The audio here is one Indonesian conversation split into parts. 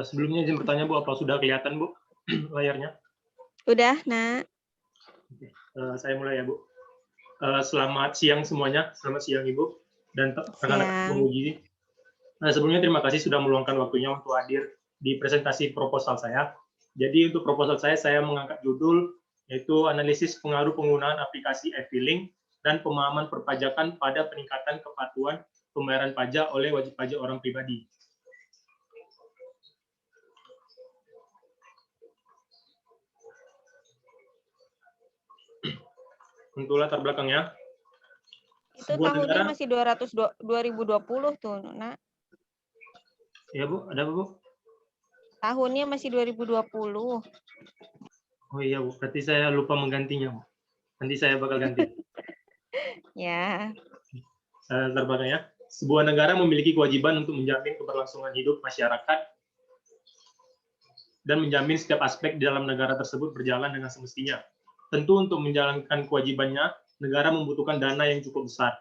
Sebelumnya izin bertanya Bu, apa sudah kelihatan Bu layarnya? Udah, Nak. Oke, saya mulai ya Bu. Selamat siang semuanya, selamat siang Ibu dan rekan-rekan Siang. penguji. Sebelumnya terima kasih sudah meluangkan waktunya untuk hadir di presentasi proposal saya. Jadi untuk proposal saya mengangkat judul yaitu analisis pengaruh penggunaan aplikasi e-filing dan pemahaman perpajakan pada peningkatan kepatuhan pembayaran pajak oleh wajib pajak orang pribadi. Untuk latar belakangnya, Itu sebuah tahunnya negara, masih 2020 tuh, Nak. ya Bu, ada apa Bu? Tahunnya masih 2020. Oh iya Bu, berarti saya lupa menggantinya Bu. Nanti saya bakal ganti. Ya. Latar belakangnya, sebuah negara memiliki kewajiban untuk menjamin keberlangsungan hidup masyarakat dan menjamin setiap aspek di dalam negara tersebut berjalan dengan semestinya. Tentu untuk menjalankan kewajibannya, negara membutuhkan dana yang cukup besar.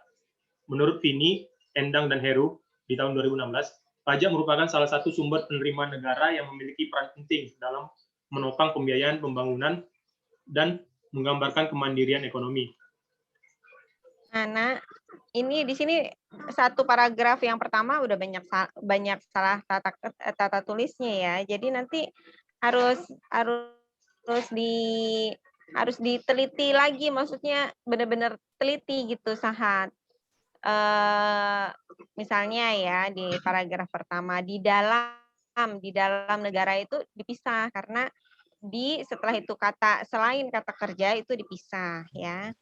Menurut Vini, Endang, dan Heru, di tahun 2016, pajak merupakan salah satu sumber penerimaan negara yang memiliki peran penting dalam menopang pembiayaan pembangunan dan menggambarkan kemandirian ekonomi. Nah, ini di sini satu paragraf yang pertama udah banyak salah tata tulisnya ya. Jadi nanti harus diteliti lagi, maksudnya benar-benar teliti gitu, Sahat. Misalnya ya di paragraf pertama di dalam negara itu dipisah karena setelah itu selain kata kerja itu dipisah ya.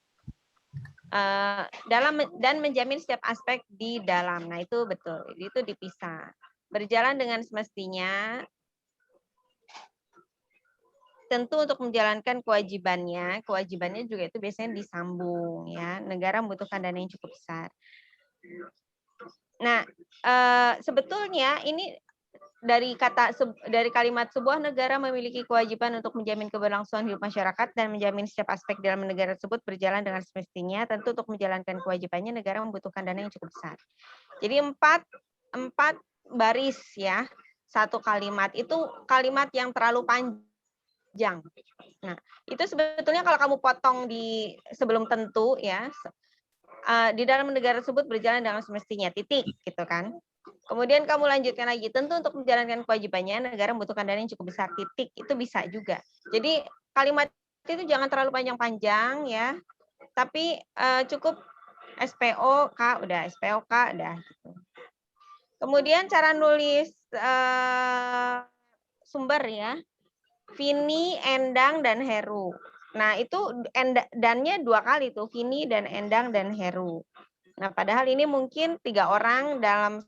Dan menjamin setiap aspek di dalam. Nah, itu betul. Itu dipisah. Berjalan dengan semestinya, tentu untuk menjalankan kewajibannya juga itu biasanya disambung ya. Negara membutuhkan dana yang cukup besar. Nah, sebetulnya ini dari kalimat sebuah negara memiliki kewajiban untuk menjamin keberlangsungan hidup masyarakat dan menjamin setiap aspek dalam negara tersebut berjalan dengan semestinya, tentu untuk menjalankan kewajibannya negara membutuhkan dana yang cukup besar. Jadi empat baris ya, satu kalimat. Itu kalimat yang terlalu panjang. Nah, itu sebetulnya kalau kamu potong di sebelum tentu ya, di dalam negara tersebut berjalan dengan semestinya, titik gitu kan. Kemudian kamu lanjutkan lagi, tentu untuk menjalankan kewajibannya negara membutuhkan dana yang cukup besar, titik, itu bisa juga. Jadi kalimat itu jangan terlalu panjang-panjang ya, tapi cukup SPOK udah, SPOK udah. Gitu. Kemudian cara nulis sumber ya, Vini, Endang, dan Heru. Nah itu dannya 2 kali tuh, Vini dan Endang dan Heru. Nah padahal ini mungkin 3 orang dalam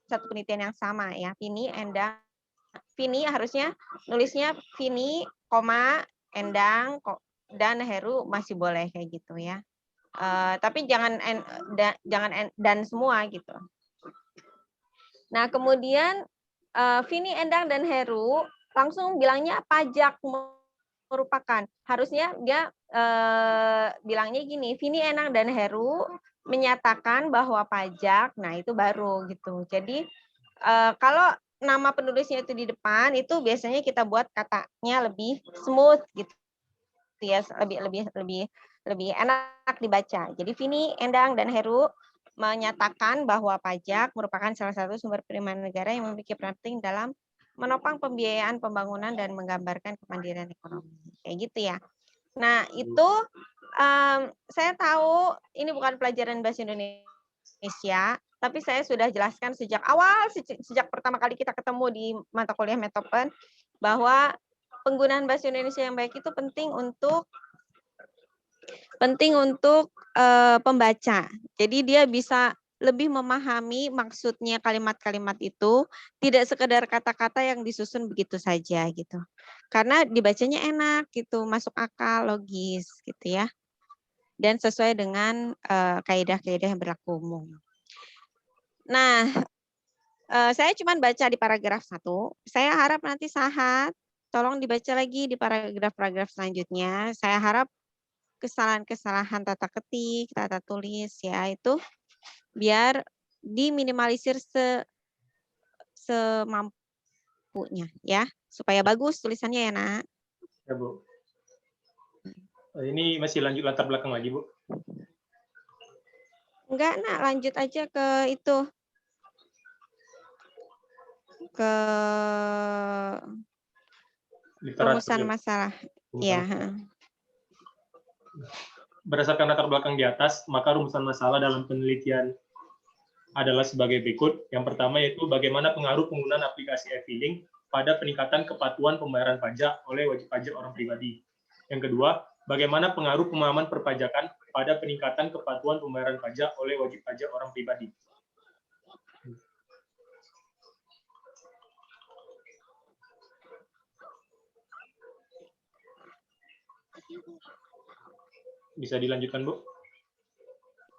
satu penelitian yang sama ya, Vini, Endang, Vini harusnya nulisnya Vini, Endang, dan Heru masih boleh kayak gitu ya. Tapi jangan dan semua gitu. Nah kemudian Vini, Endang, dan Heru langsung bilangnya pajak merupakan. Harusnya dia bilangnya gini, Vini, Endang, dan Heru menyatakan bahwa pajak, nah itu baru gitu. Jadi kalau nama penulisnya itu di depan, itu biasanya kita buat katanya lebih smooth gitu ya, lebih enak dibaca. Jadi Vini, Endang, dan Heru menyatakan bahwa pajak merupakan salah satu sumber penerimaan negara yang memiliki peran penting dalam menopang pembiayaan pembangunan dan menggambarkan kemandirian ekonomi. Kayak gitu ya. Nah, itu saya tahu ini bukan pelajaran bahasa Indonesia, tapi saya sudah jelaskan sejak awal, sejak pertama kali kita ketemu di mata kuliah Metopen, bahwa penggunaan bahasa Indonesia yang baik itu penting untuk pembaca. Jadi dia bisa lebih memahami maksudnya kalimat-kalimat itu, tidak sekedar kata-kata yang disusun begitu saja gitu. Karena dibacanya enak gitu, masuk akal, logis gitu ya. Dan sesuai dengan kaidah-kaidah yang berlaku umum. Nah, saya cuma baca di paragraf 1. Saya harap nanti Sahat tolong dibaca lagi di paragraf-paragraf selanjutnya. Saya harap kesalahan-kesalahan tata ketik, tata tulis ya itu biar diminimalisir semampunya ya, supaya bagus tulisannya ya, Nak. Ya, Bu. Ini masih lanjut latar belakang lagi, Bu? Enggak, Nak, lanjut aja ke itu. Ke rumusan masalah. Iya. Berdasarkan latar belakang di atas, maka rumusan masalah dalam penelitian adalah sebagai berikut. Yang pertama yaitu bagaimana pengaruh penggunaan aplikasi e-filing pada peningkatan kepatuhan pembayaran pajak oleh wajib pajak orang pribadi. Yang kedua, bagaimana pengaruh pemahaman perpajakan pada peningkatan kepatuhan pembayaran pajak oleh wajib pajak orang pribadi. Bisa dilanjutkan, Bu?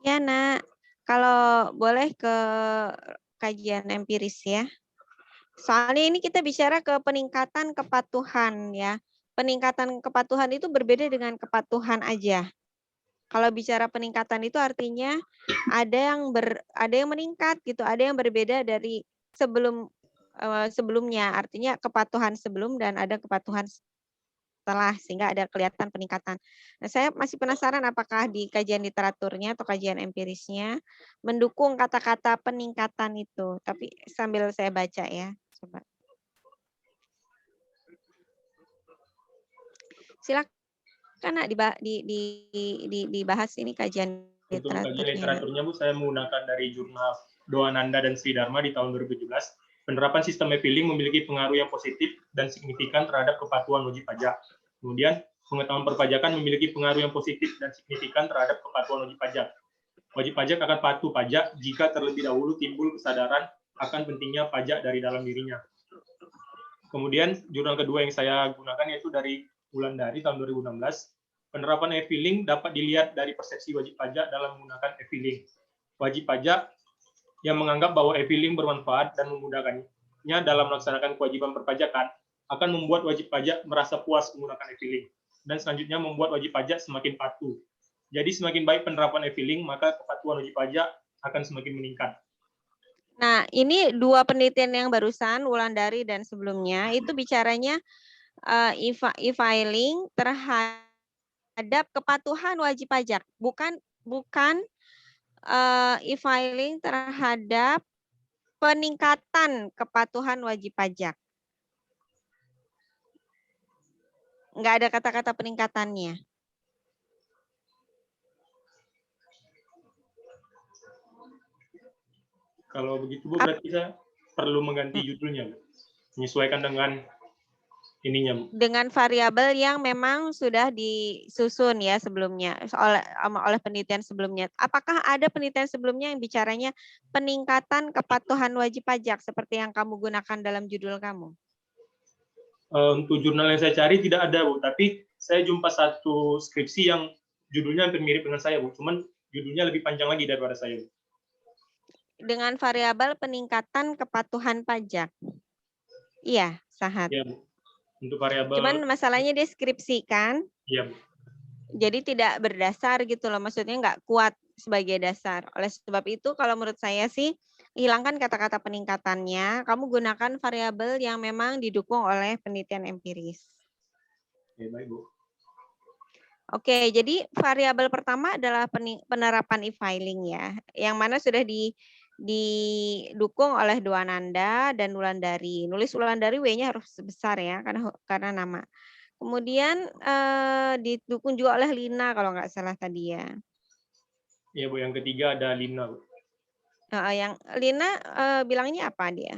Ya, Nak. Kalau boleh ke kajian empiris ya. Soalnya ini kita bicara ke peningkatan kepatuhan ya. Peningkatan kepatuhan itu berbeda dengan kepatuhan aja. Kalau bicara peningkatan itu artinya ada yang meningkat gitu, ada yang berbeda dari sebelumnya. Artinya kepatuhan sebelum dan ada kepatuhan setelah, sehingga ada kelihatan peningkatan. Nah, saya masih penasaran apakah di kajian literaturnya atau kajian empirisnya mendukung kata-kata peningkatan itu. Tapi sambil saya baca ya, coba. Silakan, Nak, dibahas ini kajian Untuk kajian literaturnya. literaturnya, Bu, saya menggunakan dari jurnal Doananda dan Sri Dharma di tahun 2017. Penerapan sistem e-filing memiliki pengaruh yang positif dan signifikan terhadap kepatuhan wajib pajak. Kemudian, pengetahuan perpajakan memiliki pengaruh yang positif dan signifikan terhadap kepatuhan wajib pajak. Wajib pajak akan patuh pajak jika terlebih dahulu timbul kesadaran akan pentingnya pajak dari dalam dirinya. Kemudian, jurnal kedua yang saya gunakan yaitu dari Wulandari tahun 2016. Penerapan e-filing dapat dilihat dari persepsi wajib pajak dalam menggunakan e-filing. Wajib pajak yang menganggap bahwa e-filing bermanfaat dan memudahkannya dalam melaksanakan kewajiban perpajakan akan membuat wajib pajak merasa puas menggunakan e-filing, dan selanjutnya membuat wajib pajak semakin patuh. Jadi semakin baik penerapan e-filing, maka kepatuhan wajib pajak akan semakin meningkat. Nah, ini dua penelitian yang barusan, Wulandari dan sebelumnya, itu bicaranya e-filing terhadap kepatuhan wajib pajak, bukan e-filing terhadap peningkatan kepatuhan wajib pajak. Nggak ada kata-kata peningkatannya. Kalau begitu, Bu, berarti saya perlu mengganti judulnya, Bu. Menyesuaikan dengan ininya, Bu. Dengan variabel yang memang sudah disusun ya sebelumnya oleh penelitian sebelumnya. Apakah ada penelitian sebelumnya yang bicaranya peningkatan kepatuhan wajib pajak seperti yang kamu gunakan dalam judul kamu? Untuk jurnal yang saya cari tidak ada, Bu. Tapi saya jumpa satu skripsi yang judulnya hampir mirip dengan saya, Bu. Cuman judulnya lebih panjang lagi daripada saya, Bu. Dengan variabel peningkatan kepatuhan pajak. Iya, Sahat. Iya, Bu. Untuk variabel. Cuman masalahnya dia skripsi kan? Iya, Bu. Jadi tidak berdasar gitu loh, maksudnya nggak kuat sebagai dasar. Oleh sebab itu kalau menurut saya sih hilangkan kata-kata peningkatannya, kamu gunakan variabel yang memang didukung oleh penelitian empiris. Oke, baik, Bu. Oke, jadi variabel pertama adalah penerapan e-filing ya, yang mana sudah didukung oleh Doananda dan Wulandari. Nulis Wulandari W-nya harus besar ya, karena nama. Kemudian didukung juga oleh Lina kalau nggak salah tadi ya. Iya, Bu. Yang ketiga ada Lina, Bu. Yang Lina bilangnya apa dia?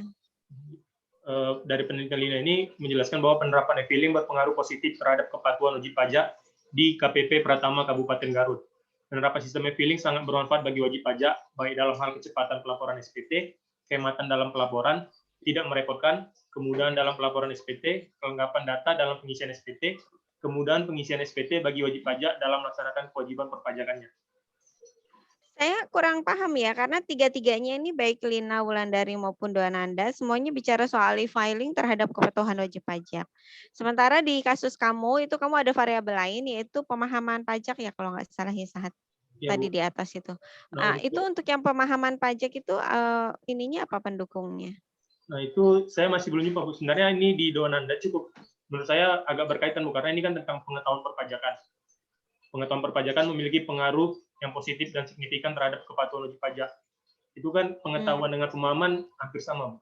Dari penelitian Lina ini menjelaskan bahwa penerapan e-filing berpengaruh positif terhadap kepatuhan wajib pajak di KPP Pratama Kabupaten Garut. Penerapan sistem e-filing sangat bermanfaat bagi wajib pajak, baik dalam hal kecepatan pelaporan SPT, kehematan dalam pelaporan, tidak merepotkan, kemudahan dalam pelaporan SPT, kelengkapan data dalam pengisian SPT, kemudahan pengisian SPT bagi wajib pajak dalam melaksanakan kewajiban perpajakannya. Saya kurang paham ya, karena tiga-tiganya ini baik Lina, Wulandari maupun Doananda, semuanya bicara soal e-filing terhadap kepatuhan wajib pajak. Sementara di kasus kamu, itu kamu ada variabel lain, yaitu pemahaman pajak ya, kalau nggak salah ya, Sahat. Ya, tadi Bu. Di atas itu. Nah, itu untuk yang pemahaman pajak itu ininya apa pendukungnya? Nah, itu saya masih belum jumpa, Bu. Sebenarnya ini di Dwananda cukup, menurut saya agak berkaitan, Bu, karena ini kan tentang pengetahuan perpajakan. Pengetahuan perpajakan memiliki pengaruh yang positif dan signifikan terhadap kepatuhan wajib pajak. Itu kan pengetahuan dengan pemahaman hampir sama, Bu.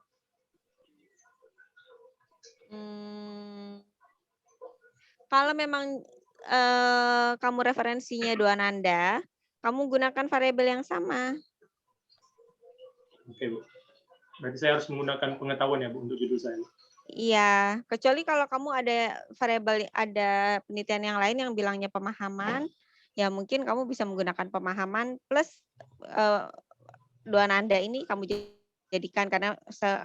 Kalau memang kamu referensinya Dwananda, kamu gunakan variabel yang sama. Oke, Bu. Berarti saya harus menggunakan pengetahuan ya, Bu, untuk judul saya. Iya, kecuali kalau kamu ada variabel, ada penelitian yang lain yang bilangnya pemahaman, ya mungkin kamu bisa menggunakan pemahaman plus Dwananda ini kamu jadikan, karena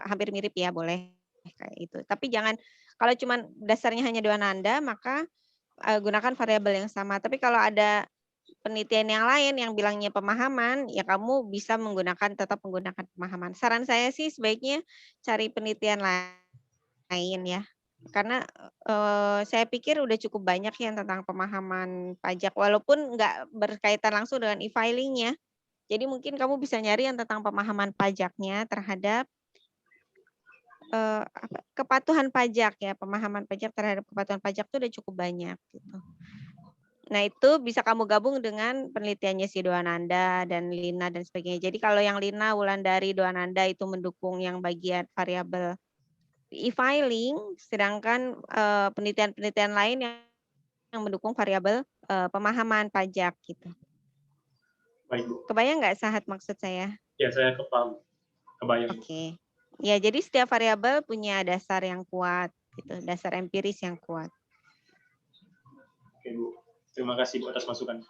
hampir mirip ya, boleh kayak itu. Tapi jangan, kalau cuman dasarnya hanya Dwananda, maka gunakan variabel yang sama. Tapi kalau ada penelitian yang lain yang bilangnya pemahaman, ya kamu bisa tetap menggunakan pemahaman. Saran saya sih sebaiknya cari penelitian lain ya. Karena saya pikir udah cukup banyak yang tentang pemahaman pajak, walaupun nggak berkaitan langsung dengan e-filing-nya. Jadi mungkin kamu bisa nyari yang tentang pemahaman pajaknya terhadap kepatuhan pajak ya, pemahaman pajak terhadap kepatuhan pajak itu udah cukup banyak gitu. Nah, itu bisa kamu gabung dengan penelitiannya si Dwananda dan Lina dan sebagainya. Jadi kalau yang Lina, Wulandari, Dwananda itu mendukung yang bagian variabel e-filing, sedangkan penelitian-penelitian lain yang mendukung variabel pemahaman pajak gitu. Baik, Bu. Kebayang nggak Sahat maksud saya? Ya, saya kepaham. Kebayang. Oke. Ya, jadi setiap variabel punya dasar yang kuat gitu, dasar empiris yang kuat. Oke, Bu. Terima kasih, Bu, atas masukan.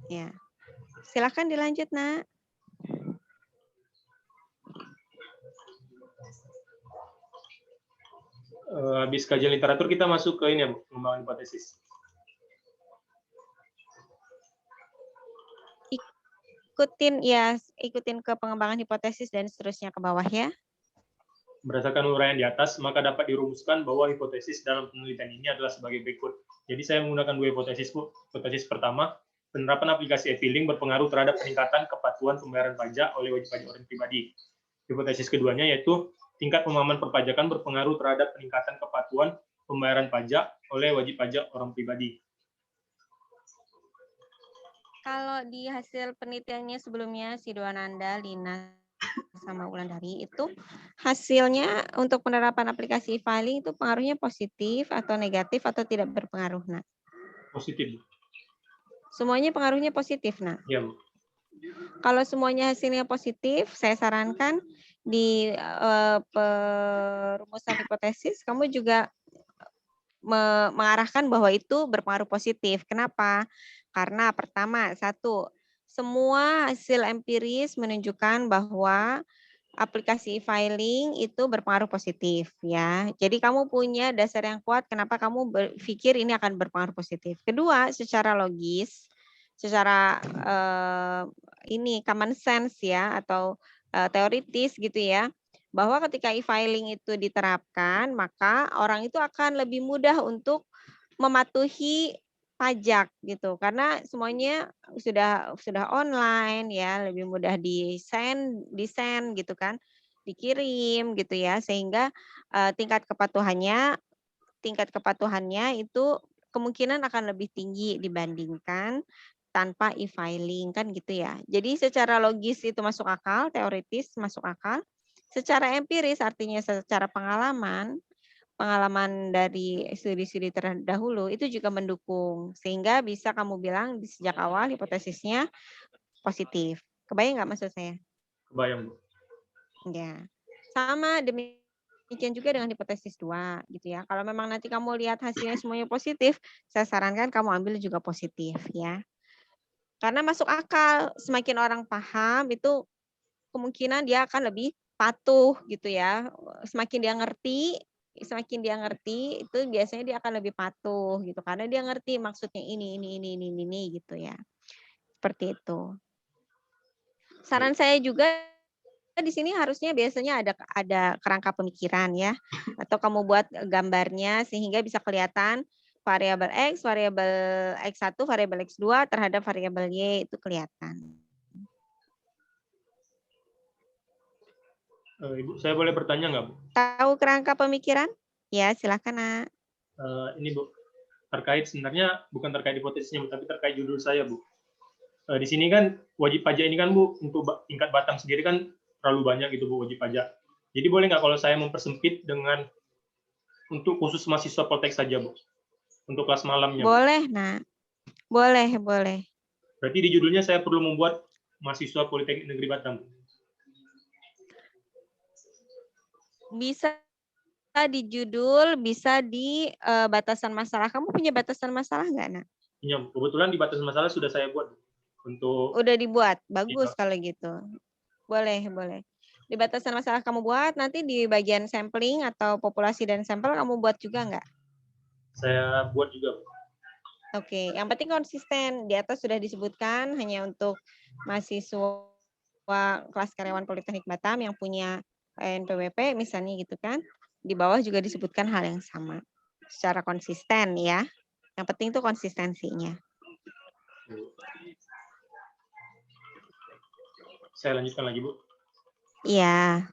Ya. Silakan dilanjut, Nak. Habis kajian literatur kita masuk ke ini ya, Bu, pengembangan hipotesis. Ikutin ke pengembangan hipotesis dan seterusnya ke bawah ya. Berdasarkan uraian di atas, maka dapat dirumuskan bahwa hipotesis dalam penelitian ini adalah sebagai berikut. Jadi saya menggunakan dua hipotesis, Bu. Hipotesis pertama, penerapan aplikasi e-filing berpengaruh terhadap peningkatan kepatuhan pembayaran pajak oleh wajib pajak orang pribadi. Hipotesis keduanya yaitu tingkat pemahaman perpajakan berpengaruh terhadap peningkatan kepatuhan pembayaran pajak oleh wajib pajak orang pribadi. Kalau di hasil penelitiannya sebelumnya si Dwananda, Lina, sama Wulandari itu hasilnya untuk penerapan aplikasi e-filing itu pengaruhnya positif atau negatif atau tidak berpengaruh, Nak? Positif. Semuanya pengaruhnya positif, Nak? Ya, Bu. Kalau semuanya hasilnya positif, saya sarankan di perumusan hipotesis kamu juga mengarahkan bahwa itu berpengaruh positif. Kenapa? Karena pertama, satu, semua hasil empiris menunjukkan bahwa aplikasi e-filing itu berpengaruh positif ya. Jadi kamu punya dasar yang kuat kenapa kamu berpikir ini akan berpengaruh positif. Kedua, secara logis, secara ini common sense ya atau teoritis gitu ya, bahwa ketika e-filing itu diterapkan, maka orang itu akan lebih mudah untuk mematuhi pajak gitu karena semuanya sudah online ya, lebih mudah di-send gitu kan, dikirim gitu ya, sehingga tingkat kepatuhannya itu kemungkinan akan lebih tinggi dibandingkan tanpa e-filing kan gitu ya. Jadi secara logis itu masuk akal, teoritis masuk akal. Secara empiris artinya secara pengalaman dari studi-studi terdahulu itu juga mendukung sehingga bisa kamu bilang di sejak awal hipotesisnya positif. Kebayang nggak maksud saya? Kebayang, Bu. Ya. Sama demikian juga dengan hipotesis 2 gitu ya. Kalau memang nanti kamu lihat hasilnya semuanya positif, saya sarankan kamu ambil juga positif ya. Karena masuk akal, semakin orang paham itu kemungkinan dia akan lebih patuh gitu ya. Semakin dia ngerti itu biasanya dia akan lebih patuh gitu karena dia ngerti maksudnya ini gitu ya. Seperti itu. Saran saya juga di sini harusnya biasanya ada kerangka pemikiran ya atau kamu buat gambarnya sehingga bisa kelihatan variabel X1, variabel X2 terhadap variabel Y itu kelihatan. Ibu, saya boleh bertanya nggak, Bu? Tahu kerangka pemikiran? Ya, silakan, Nak. Ini, Bu, terkait sebenarnya bukan terkait hipotesisnya, Bu, tapi terkait judul saya, Bu. Di sini kan wajib pajak ini kan, Bu, untuk tingkat Batam sendiri kan terlalu banyak gitu, Bu, wajib pajak. Jadi boleh nggak kalau saya mempersempit dengan untuk khusus mahasiswa Poltek saja, Bu, untuk kelas malamnya, Bu. Boleh, Nak. Boleh, boleh. Berarti di judulnya saya perlu membuat mahasiswa Politeknik Negeri Batam. Bisa di judul, bisa di batasan masalah. Kamu punya batasan masalah nggak, Nak? Iya, Bu. Kebetulan di batas masalah sudah saya buat, Bu, untuk Udah dibuat. Bagus ya, kalau gitu. Boleh, boleh. Di batasan masalah kamu buat, nanti di bagian sampling atau populasi dan sampel kamu buat juga nggak? saya buat juga, Bu. Oke, yang penting konsisten. Di atas sudah disebutkan hanya untuk mahasiswa kelas karyawan Politeknik Batam yang punya NPWP misalnya gitu kan. Di bawah juga disebutkan hal yang sama. Secara konsisten ya. Yang penting itu konsistensinya. Saya lanjutkan lagi, Bu. Iya.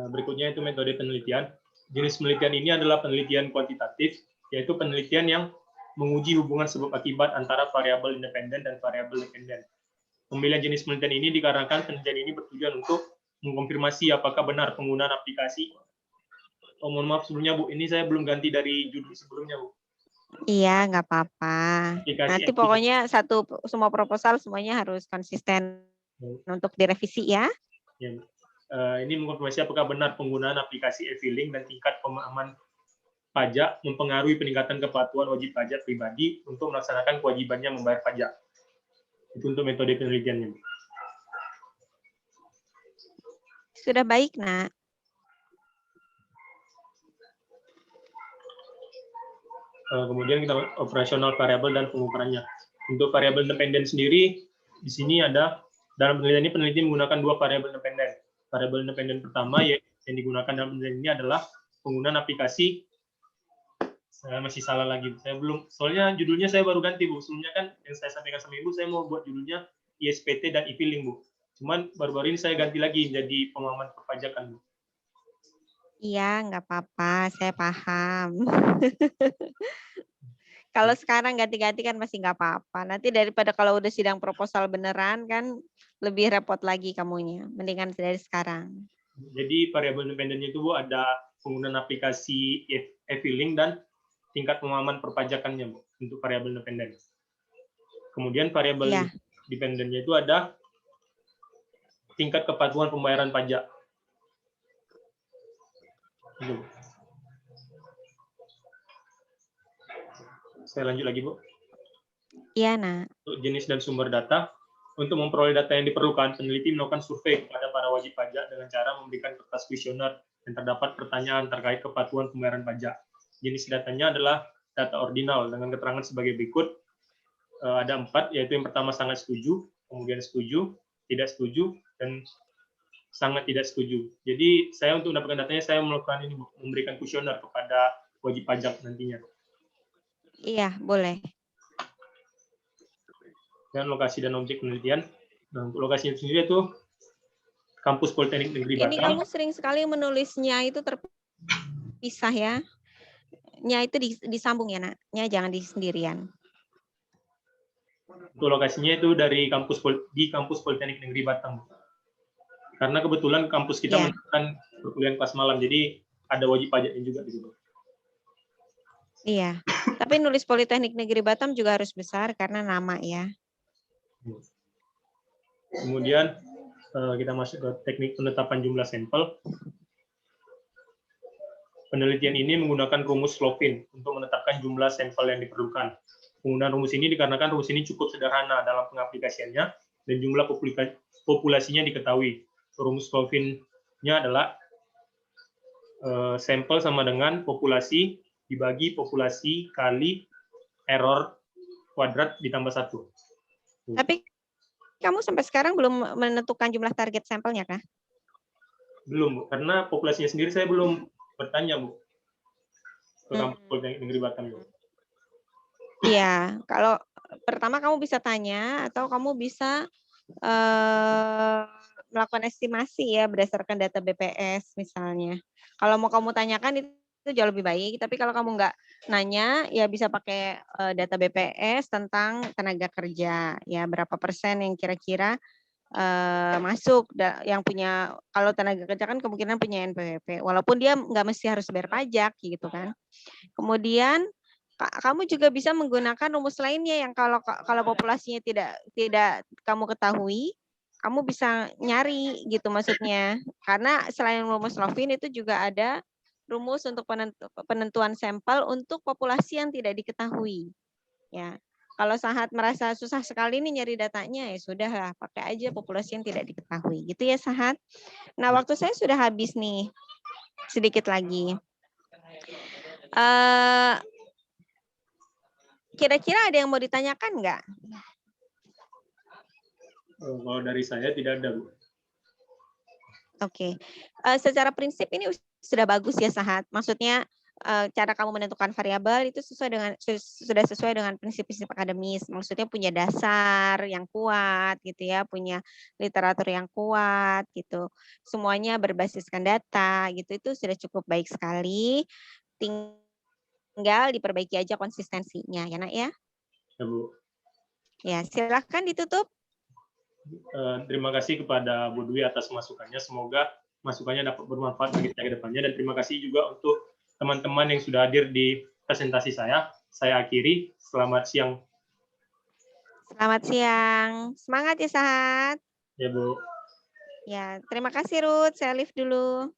Berikutnya itu metode penelitian. Jenis penelitian ini adalah penelitian kuantitatif, yaitu penelitian yang menguji hubungan sebab akibat antara variabel independen dan variabel dependen. Pemilihan jenis penelitian ini dikarenakan penelitian ini bertujuan untuk mengkonfirmasi apakah benar penggunaan aplikasi. Oh, mohon maaf sebelumnya, Bu, ini saya belum ganti dari judul sebelumnya, Bu. Iya, nggak apa-apa. Aplikasi Nanti Epic. pokoknya semua proposal semuanya harus konsisten untuk direvisi ya. Ya, ini mengkonfirmasi apakah benar penggunaan aplikasi e-filing dan tingkat pemahaman pajak mempengaruhi peningkatan kepatuhan wajib pajak pribadi untuk melaksanakan kewajibannya membayar pajak. Itu untuk metode penelitiannya. Sudah baik, Nak. Kemudian kita operasional variabel dan pengukurannya. Untuk variabel independen sendiri, di sini ada dalam penelitian ini peneliti menggunakan dua variabel independen. Variabel independen pertama yang digunakan dalam penelitian ini adalah penggunaan aplikasi. Saya masih salah lagi, saya belum, soalnya judulnya saya baru ganti, Bu. Sebelumnya kan yang saya sampaikan sama Ibu, saya mau buat judulnya ISPT dan e-filing, Bu. Cuman baru-baru ini saya ganti lagi jadi pemahaman perpajakan, Bu. Iya, nggak apa-apa. Saya paham. Kalau sekarang ganti-ganti kan masih nggak apa-apa. Nanti daripada kalau udah sidang proposal beneran kan lebih repot lagi kamunya. Mendingan dari sekarang. Jadi variabel independennya itu, Bu, ada penggunaan aplikasi e-filing dan tingkat pemahaman perpajakannya, Bu, untuk variabel independen. Kemudian variabel Iya. dependennya itu ada tingkat kepatuhan pembayaran pajak. Itu. Saya lanjut lagi, Bu. Iya, Nak. Untuk jenis dan sumber data, untuk memperoleh data yang diperlukan, peneliti melakukan survei kepada para wajib pajak dengan cara memberikan kertas kuesioner yang terdapat pertanyaan terkait kepatuhan pembayaran pajak. Jenis datanya adalah data ordinal dengan keterangan sebagai berikut. Ada 4, yaitu yang pertama sangat setuju, kemudian setuju, tidak setuju, dan sangat tidak setuju. Jadi saya untuk mendapatkan datanya, saya melakukan ini, memberikan kuesioner kepada wajib pajak nantinya. Iya, boleh. Dan lokasi dan objek penelitian. Nah, untuk lokasinya sendiri itu Kampus Politeknik Negeri Ini Batam. kamu sering sekali menulisnya itu terpisah ya. Nya itu disambung ya, Nak. Nya jangan di sendirian. Untuk lokasinya itu di Kampus Politeknik Negeri Batam. Karena kebetulan kampus kita Ya. menerapkan perkuliahan kelas malam, jadi ada wajib pajaknya juga di situ. Iya. Tapi nulis Politeknik Negeri Batam juga harus besar karena nama ya. Kemudian kita masuk ke teknik penetapan jumlah sampel. Penelitian ini menggunakan rumus Slovin untuk menetapkan jumlah sampel yang diperlukan. Penggunaan rumus ini dikarenakan rumus ini cukup sederhana dalam pengaplikasiannya dan jumlah populasinya diketahui. Rumus Slovin-nya adalah sampel sama dengan populasi dibagi populasi kali error kuadrat ditambah 1. Tapi kamu sampai sekarang belum menentukan jumlah target sampelnya kah? Belum, Bu. Karena populasinya sendiri saya belum bertanya, Bu, ke Kampus Politeknik Negeri Batam, Bu. Iya, kalau pertama kamu bisa tanya atau kamu bisa melakukan estimasi ya berdasarkan data BPS misalnya. Kalau mau kamu tanyakan itu jauh lebih baik, tapi kalau kamu nggak nanya ya bisa pakai data BPS tentang tenaga kerja ya, berapa persen yang kira-kira masuk yang punya, kalau tenaga kerja kan kemungkinan punya NPWP walaupun dia nggak mesti harus bayar pajak gitu kan. Kemudian kamu juga bisa menggunakan rumus lainnya yang kalau populasinya tidak kamu ketahui, kamu bisa nyari gitu maksudnya. Karena selain rumus Lovin itu juga ada rumus untuk penentuan sampel untuk populasi yang tidak diketahui. Ya. Kalau Sahat merasa susah sekali nih nyari datanya, ya sudahlah, pakai aja populasi yang tidak diketahui. Gitu ya, Sahat. Nah, waktu saya sudah habis nih. Sedikit lagi. Kira-kira ada yang mau ditanyakan nggak? Kalau dari saya tidak ada, Bu. Oke. Secara prinsip ini sudah bagus ya, Sahat. Maksudnya cara kamu menentukan variabel itu sudah sesuai dengan prinsip-prinsip akademis. Maksudnya punya dasar yang kuat gitu ya, punya literatur yang kuat gitu. Semuanya berbasiskan data gitu. Itu sudah cukup baik sekali. Tinggal diperbaiki aja konsistensinya ya, Nak ya. Ya, Bu. Ya, silakan ditutup. Terima kasih kepada Bu Dwi atas masukannya. Semoga masukannya dapat bermanfaat bagi kita ke depannya. Dan terima kasih juga untuk teman-teman yang sudah hadir di presentasi saya. Saya akhiri. Selamat siang. Selamat siang. Semangat ya, Sahat. Ya, Bu. Ya, terima kasih Ruth. Saya live dulu.